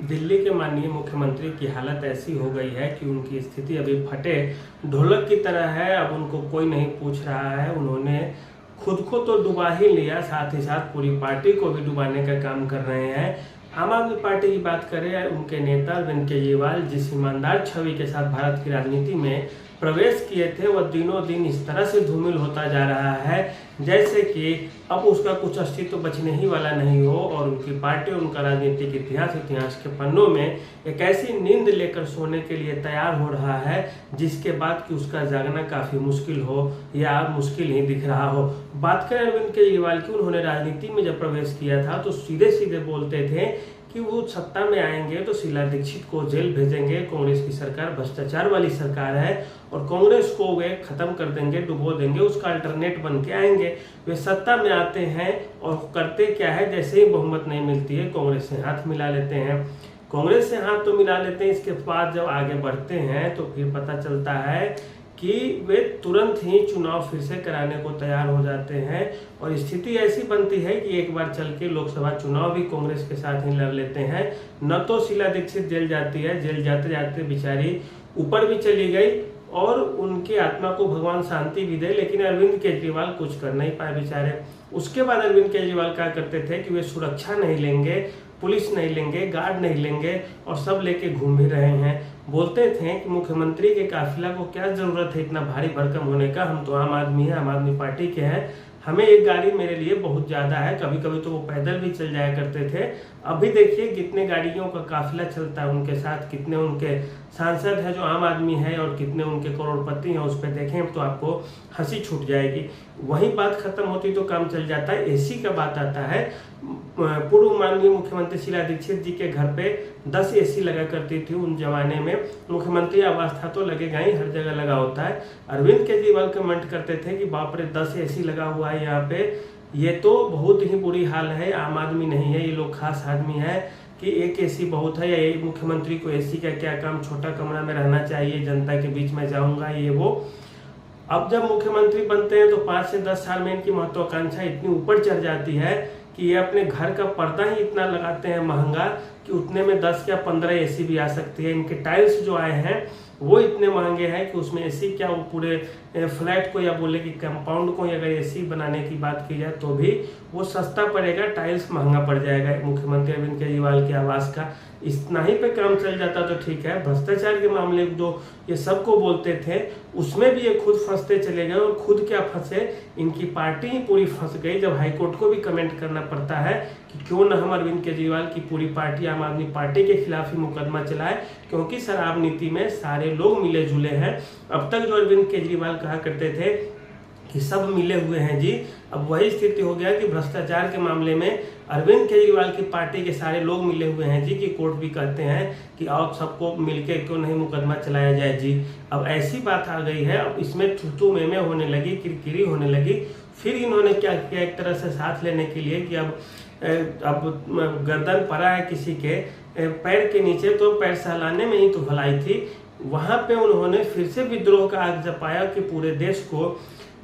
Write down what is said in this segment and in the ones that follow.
दिल्ली के माननीय मुख्यमंत्री की हालत ऐसी हो गई है कि उनकी स्थिति अभी फटे ढोलक की तरह है। अब उनको कोई नहीं पूछ रहा है। उन्होंने खुद को तो डुबा ही लिया, साथ ही साथ पूरी पार्टी को भी डुबाने का काम कर रहे हैं। आम आदमी पार्टी की बात करें, उनके नेता अरविंद केजरीवाल जिस ईमानदार छवि के साथ भारत की राजनीति में प्रवेश किए थे, वह दिनों दिन इस तरह से धूमिल होता जा रहा है जैसे कि अब उसका कुछ अस्तित्व बचने ही वाला नहीं हो और उनकी पार्टी उनका राजनीतिक इतिहास के पन्नों में एक ऐसी नींद लेकर सोने के लिए तैयार हो रहा है जिसके बाद कि उसका जागना काफ़ी मुश्किल हो या मुश्किल ही दिख रहा हो। बात करें अरविंद केजरीवाल की, उन्होंने राजनीति में जब प्रवेश किया था तो सीधे सीधे बोलते थे कि वो सत्ता में आएंगे तो शीला दीक्षित को जेल भेजेंगे, कांग्रेस की सरकार भ्रष्टाचार वाली सरकार है और कांग्रेस को वे खत्म कर देंगे, डुबो देंगे, उसका अल्टरनेट बन के आएंगे। वे सत्ता में आते हैं और करते क्या है, जैसे ही बहुमत नहीं मिलती है कांग्रेस से हाथ मिला लेते हैं। कांग्रेस से हाथ तो मिला लेते हैं, इसके बाद जब आगे बढ़ते हैं तो फिर पता चलता है कि वे तुरंत ही चुनाव फिर से कराने को तैयार हो जाते हैं और स्थिति ऐसी बनती है कि एक बार चल के लोकसभा चुनाव भी कांग्रेस के साथ ही लड़ लेते हैं। न तो शीला दीक्षित जेल जाती है, जेल जाते जाते बेचारी ऊपर भी चली गई और उनकी आत्मा को भगवान शांति भी दे, लेकिन अरविंद केजरीवाल कुछ कर नहीं पाए बेचारे। उसके बाद अरविंद केजरीवाल क्या करते थे कि वे सुरक्षा नहीं लेंगे, पुलिस नहीं लेंगे, गार्ड नहीं लेंगे और सब लेके घूम भी रहे हैं। बोलते थे कि मुख्यमंत्री के काफिला को क्या जरूरत है इतना भारी भरकम होने का, हम तो आम आदमी है, आम आदमी पार्टी के हैं, हमें एक गाड़ी मेरे लिए बहुत ज़्यादा है। कभी कभी तो वो पैदल भी चल जाया करते थे। अभी देखिए कितने गाड़ियों का काफिला चलता है उनके साथ, कितने उनके सांसद हैं जो आम आदमी है और कितने उनके करोड़पति हैं, उस पर देखें तो आपको हंसी छूट जाएगी। वही बात खत्म होती तो काम चल जाता है। एसी का बात आता है, पूर्व माननीय मुख्यमंत्री शीला दीक्षित जी के घर पे 10 एसी लगा करती थी उन जमाने में। मुख्यमंत्री आवास था तो लगेगा ही, हर जगह लगा होता है। अरविंद केजरीवाल कमेंट करते थे कि बाप रे 10 एसी लगा हुआ है यहाँ पे, ये तो बहुत ही बुरी हाल है, आम आदमी नहीं है, ये लोग खास आदमी है कि एक एसी बहुत है, या ये मुख्यमंत्री को एसी का क्या काम, छोटा कमरा में रहना चाहिए, जनता के बीच में जाऊंगा ये वो। अब जब मुख्यमंत्री बनते हैं तो 5 से 10 साल में इनकी महत्वाकांक्षा इतनी ऊपर चढ़ जाती है कि ये अपने घर का पर्दा ही इतना लगाते हैं महंगा कि उतने में 10 या 15 एसी भी आ सकती है। इनके टाइल्स जो आए हैं वो इतने महंगे हैं कि उसमें एसी क्या, वो पूरे फ्लैट को या बोले कि कंपाउंड को अगर एसी बनाने की बात की जाए तो भी वो सस्ता पड़ेगा, टाइल्स महंगा पड़ जाएगा मुख्यमंत्री अरविंद केजरीवाल के आवास का। इतना ही पे काम चल जाता तो ठीक है। भ्रष्टाचार के मामले जो ये सबको बोलते थे उसमें भी ये खुद फंसते चले गए और खुद क्या फंसे, इनकी पार्टी ही पूरी फंस गई। जब हाईकोर्ट को भी कमेंट करना पड़ता है कि क्यों न हम अरविंद केजरीवाल की पूरी पार्टी आम आदमी पार्टी के खिलाफ ही मुकदमा चलाए, क्योंकि शराब नीति में सारे लोग मिले जुले हैं। अब तक जो अरविंद केजरीवाल कहा करते थे कि सब मिले हुए हैं जी, अब वही स्थिति हो गया कि भ्रष्टाचार के मामले में अरविंद केजरीवाल की पार्टी के सारे लोग मिले हुए हैं जी, कि कोर्ट भी कहते हैं कि आओ सबको मिलके क्यों नहीं मुकदमा चलाया जाए जी। अब ऐसी बात आ गई है, अब इसमें थू में होने लगी, किरकिरी होने लगी। फिर इन्होंने क्या किया, एक तरह से साथ लेने के लिए कि अब गर्दन पड़ा है किसी के पैर के नीचे तो पैर सहलाने में ही तो भलाई थी। वहां पे उन्होंने फिर से विद्रोह का आग जपाया कि पूरे देश को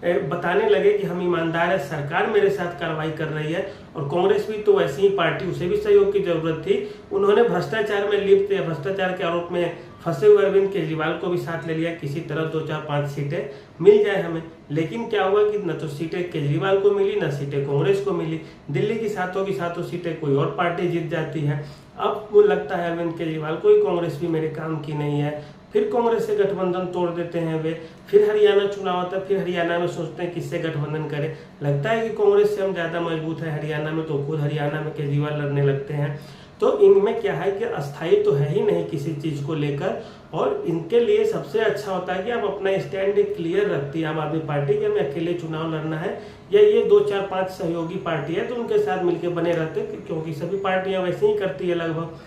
बताने लगे कि हम ईमानदार है, सरकार मेरे साथ कार्रवाई कर रही है और कांग्रेस भी तो वैसी ही पार्टी, उसे भी सहयोग की जरूरत थी। उन्होंने भ्रष्टाचार में लिप्त या भ्रष्टाचार के आरोप में फंसे हुए अरविंद केजरीवाल को भी साथ ले लिया, किसी तरह 2, 4, 5 सीटें मिल जाए हमें। लेकिन क्या हुआ कि न तो सीटें केजरीवाल को मिली, न सीटें कांग्रेस को मिली। दिल्ली की सातों सीटें कोई और पार्टी जीत जाती है। अब वो लगता है अरविंद केजरीवाल को कांग्रेस भी मेरे काम की नहीं है, फिर कांग्रेस से गठबंधन तोड़ देते हैं वे। फिर हरियाणा चुनाव आता है, फिर हरियाणा में सोचते हैं किससे गठबंधन करें। लगता है कि कांग्रेस से हम ज़्यादा मजबूत है हरियाणा में, तो खुद हरियाणा में केजरीवाल लड़ने लगते हैं। तो इनमें क्या है कि अस्थायी तो है ही नहीं किसी चीज़ को लेकर, और इनके लिए सबसे अच्छा होता है कि आप अपना स्टैंड क्लियर रखती है आम आदमी पार्टी कि हमें अकेले चुनाव लड़ना है, या ये 2, 4, 5 सहयोगी पार्टी है तो उनके साथ मिलकर बने रहते, क्योंकि सभी पार्टियां वैसे ही करती है लगभग।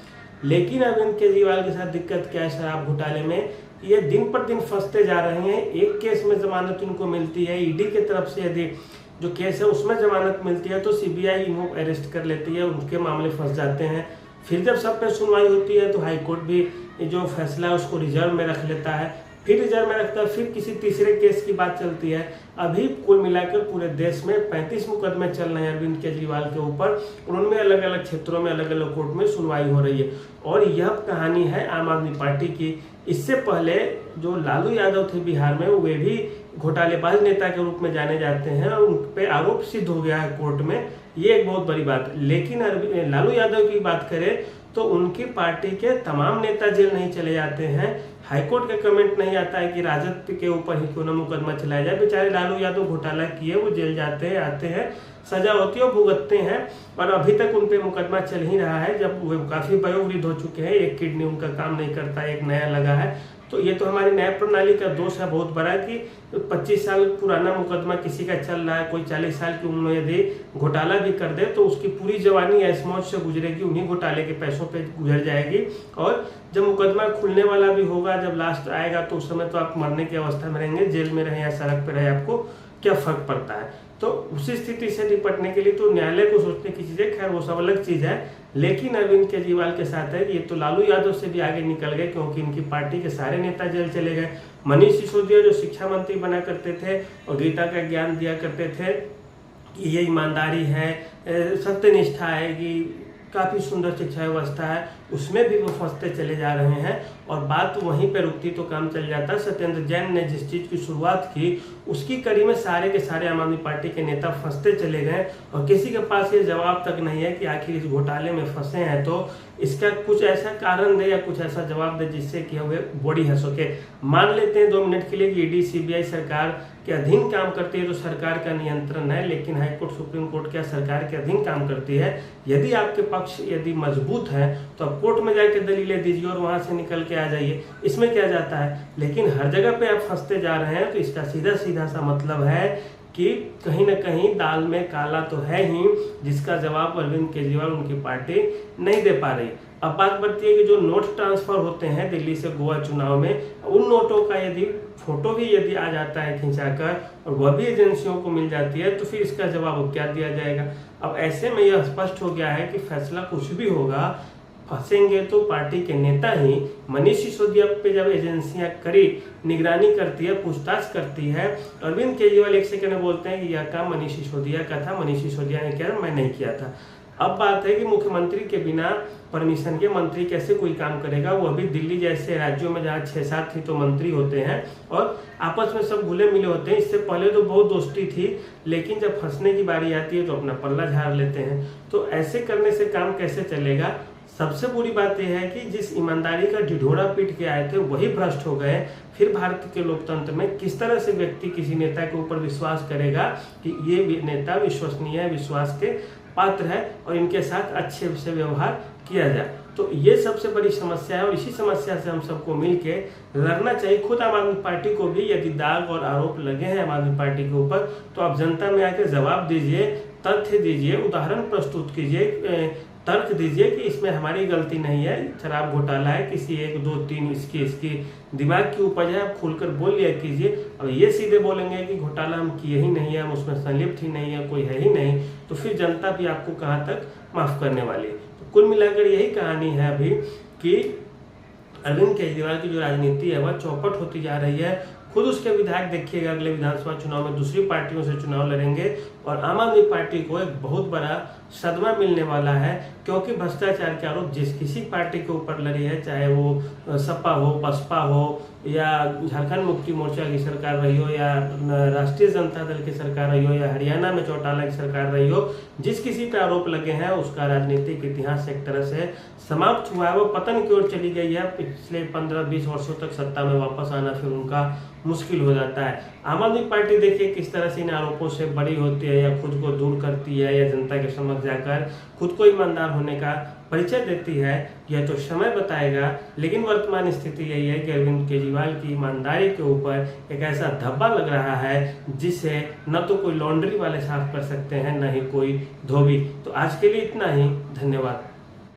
लेकिन अरविंद केजरीवाल के साथ दिक्कत क्या है शराब घोटाले में, ये दिन पर दिन फंसते जा रहे हैं। एक केस में जमानत इनको मिलती है, ईडी की तरफ से यदि जो केस है उसमें जमानत मिलती है तो सीबीआई इनको अरेस्ट कर लेती है, उनके मामले फंस जाते हैं। फिर जब सब पे सुनवाई होती है तो हाईकोर्ट भी जो फैसला है उसको रिजर्व में रख लेता है। फिर रिजर्व में रखता है, फिर किसी तीसरे केस की बात चलती है। अभी कुल मिलाकर पूरे देश में 35 मुकदमे चल रहे हैं अरविंद केजरीवाल के ऊपर, उनमें अलग अलग क्षेत्रों में अलग अलग कोर्ट में सुनवाई हो रही है। और यह कहानी है आम आदमी पार्टी की। इससे पहले जो लालू यादव थे बिहार में, वे भी घोटालेबाज नेता के रूप में जाने जाते हैं और उन पे आरोप सिद्ध हो गया है कोर्ट में, ये एक बहुत बड़ी बात। लेकिन लालू यादव की बात करें तो उनकी पार्टी के तमाम नेता जेल नहीं चले जाते हैं। हाईकोर्ट का कमेंट नहीं आता है कि राजद के ऊपर ही क्यों ना मुकदमा चलाया जाए। बेचारे लालू यादव घोटाला किए, वो जेल जाते हैं, आते हैं, सजा होती है, भुगतते हैं, और अभी तक उन पे मुकदमा चल ही रहा है, जब वो काफी वयोवृद्ध हो चुके हैं। एक किडनी उनका काम नहीं करता, एक नया लगा है। तो ये तो हमारी न्याय प्रणाली का दोष है बहुत बड़ा कि 25 साल पुराना मुकदमा किसी का चल रहा है, कोई 40 साल की उम्र में यदि घोटाला भी कर दे तो उसकी पूरी जवानी ऐश मौज से गुजरेगी, उन्हीं घोटाले के पैसों पे गुजर जाएगी। और जब मुकदमा खुलने वाला भी होगा, जब लास्ट आएगा, तो उस समय तो आप मरने की अवस्था में रहेंगे, जेल में रहे या सड़क पर रहे, आपको क्या फर्क पड़ता है। तो उसी स्थिति से निपटने के लिए तो न्यायालय को सोचने की चीज़ है, खैर वो सब अलग चीज़ है। लेकिन अरविंद केजरीवाल के साथ है, ये तो लालू यादव से भी आगे निकल गए, क्योंकि इनकी पार्टी के सारे नेता जेल चले गए। मनीष सिसोदिया जो शिक्षा मंत्री बना करते थे और गीता का ज्ञान दिया करते थे कि ये ईमानदारी है, सत्यनिष्ठा है, कि काफ़ी सुंदर शिक्षा व्यवस्था है, उसमें भी वो फंसते चले जा रहे हैं। और बात वहीं पे रुकती तो काम चल जाता। सत्येंद्र जैन ने जिस चीज़ की शुरुआत की, उसकी कड़ी में सारे के सारे आम आदमी पार्टी के नेता फंसते चले गए, और किसी के पास ये जवाब तक नहीं है कि आखिर इस घोटाले में फंसे हैं तो इसका कुछ ऐसा कारण दे या कुछ ऐसा जवाब दे जिससे कि वे बॉडी हंस सके। मान लेते हैं 2 मिनट के लिए कि ईडी सीबीआई सरकार के अधीन काम करती है, तो सरकार का नियंत्रण है, लेकिन हाईकोर्ट सुप्रीम कोर्ट क्या सरकार के अधीन काम करती है? यदि आपके पक्ष यदि मजबूत है तो आप कोर्ट में जाकर दलीलें दीजिए और वहां से निकल के आ जाइए, इसमें क्या जाता है। लेकिन हर जगह पे आप फंसते जा रहे हैं, तो इसका सीधा सीधा सा मतलब है कि कहीं ना कहीं दाल में काला तो है ही, जिसका जवाब अरविंद केजरीवाल उनकी पार्टी नहीं दे पा रही। अब बात बढ़ती है कि जो नोट ट्रांसफर होते हैं दिल्ली से गोवा चुनाव में, उन नोटों का यदि फोटो भी यदि आ जाता है खिंचाकर और वह भी एजेंसियों को मिल जाती है, तो फिर इसका जवाब क्या दिया जाएगा। अब ऐसे में यह स्पष्ट हो गया है कि फैसला कुछ भी होगा, फंसेंगे तो पार्टी के नेता ही। मनीष सिसोदिया पे जब एजेंसियां कड़ी निगरानी करती है, पूछताछ करती है, अरविंद केजरीवाल एक सेकंड में बोलते हैं कि यह काम मनीष सिसोदिया का था, मनीष सिसोदिया ने किया, मैं नहीं किया था। अब बात है कि मुख्यमंत्री के बिना परमिशन के मंत्री कैसे कोई काम करेगा, वो अभी दिल्ली जैसे राज्यों में जहाँ 6-7 ही तो मंत्री होते हैं और आपस में सब घुले मिले होते हैं। इससे पहले तो बहुत दोस्ती थी, लेकिन जब फंसने की बारी आती है तो अपना पल्ला झाड़ लेते हैं। तो ऐसे करने से काम कैसे चलेगा। सबसे बुरी बात यह है कि जिस ईमानदारी का ढिढोरा पीट के आए थे वही भ्रष्ट हो गए। फिर भारत के लोकतंत्र में किस तरह से व्यक्ति किसी नेता के ऊपर विश्वास करेगा कि ये नेता विश्वसनीय है, विश्वास के पात्र है और इनके साथ अच्छे से व्यवहार किया जाए। तो ये सबसे बड़ी समस्या है और इसी समस्या से हम सबको मिलके लड़ना चाहिए। खुद आम आदमी पार्टी को भी यदि दाग और आरोप लगे हैं आम आदमी पार्टी के ऊपर, तो आप जनता में आकर जवाब दीजिए, तथ्य दीजिए, उदाहरण प्रस्तुत कीजिए, तर्क दीजिए कि इसमें हमारी गलती नहीं है, शराब घोटाला है, किसी 1, 2, 3 इसकी दिमाग की उपज है, आप खुलकर बोल लिया कीजिए। अब ये सीधे बोलेंगे कि घोटाला हम किए ही नहीं है, हम उसमें संलिप्त ही नहीं है, कोई है ही नहीं, तो फिर जनता भी आपको कहाँ तक माफ करने वाली है। तो कुल मिलाकर यही कहानी है अभी कि अरविंद केजरीवाल की जो राजनीति है वह चौपट होती जा रही है। खुद उसके विधायक देखिएगा अगले विधानसभा चुनाव में दूसरी पार्टियों से चुनाव लड़ेंगे और आम आदमी पार्टी को एक बहुत बड़ा सदमा मिलने वाला है, क्योंकि भ्रष्टाचार के आरोप जिस किसी पार्टी के ऊपर लड़ी है, चाहे वो सपा हो, बसपा हो या झारखंड मुक्ति मोर्चा की सरकार रही हो या राष्ट्रीय जनता दल की सरकार रही हो या हरियाणा में चौटाला की सरकार रही हो, जिस किसी पे आरोप लगे हैं उसका राजनीतिक इतिहास एक तरह से समाप्त हुआ है। वो पतन की ओर चली गई है। पिछले 15-20 वर्षों तक सत्ता में वापस आना फिर उनका मुश्किल हो जाता है। आम आदमी पार्टी देखिए किस तरह से इन आरोपों से बड़ी होती है या खुद को दूर करती है या जनता के समक्ष जाकर खुद को ईमानदार होने का परिचय देती है, यह तो समय बताएगा। लेकिन वर्तमान स्थिति यही है कि अरविंद केजरीवाल की ईमानदारी के ऊपर एक ऐसा धब्बा लग रहा है जिसे न तो कोई लॉन्ड्री वाले साफ कर सकते हैं, न ही कोई धोबी। तो आज के लिए इतना ही, धन्यवाद।